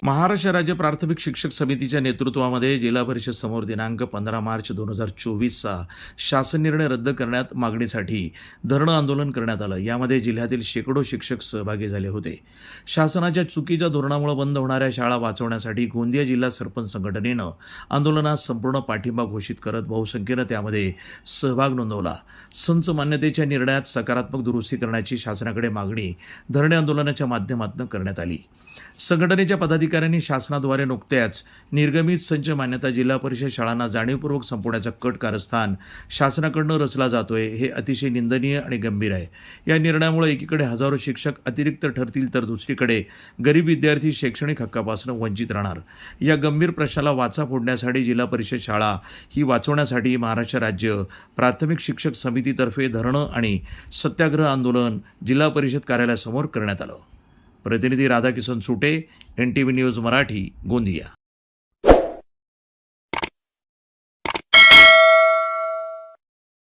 महाराष्ट्र राज्य प्राथमिक शिक्षक समितीच्या नेतृत्वामध्ये जिल्हा परिषद समोर दिनांक 15 मार्च 2024चा शासन निर्णय रद्द करण्यात मागणीसाठी धरणं आंदोलन करण्यात आलं। यामध्ये जिल्ह्यातील शेकडो शिक्षक सहभागी झाले होते। शासनाच्या चुकीच्या धोरणामुळे बंद होणाऱ्या शाळा वाचवण्यासाठी गोंदिया जिल्हा सरपंच संघटनेनं आंदोलनास संपूर्ण पाठिंबा घोषित करत बहुसंख्येनं त्यामध्ये सहभाग नोंदवला। संच मान्यतेच्या निर्णयात सकारात्मक दुरुस्ती करण्याची शासनाकडे मागणी धरणे आंदोलनाच्या माध्यमातून करण्यात आली। संघटनेच्या पदाधिकाऱ्यांनी शासनाद्वारे नुकत्याच निर्गमित संच मान्यता जिल्हा परिषद शाळांना जाणीवपूर्वक संपवण्याचा कट कारस्थान शासनाकडून रचला जातोय, हे अतिशय निंदनीय आणि गंभीर आहे। या निर्णयामुळे एकीकडे हजारो शिक्षक अतिरिक्त ठरतील तर दुसरीकडे गरीब विद्यार्थी शैक्षणिक हक्कापासून वंचित राहणार। या गंभीर प्रश्नाला वाचा फोडण्यासाठी जिल्हा परिषद शाळा ही वाचवण्यासाठी महाराष्ट्र राज्य प्राथमिक शिक्षक समितीतर्फे धरणं आणि सत्याग्रह आंदोलन जिल्हा परिषद कार्यालयासमोर करण्यात आलं। प्रतिनिधी राधाकिशन सुटे, NTV न्यूज मराठी, गोंदिया।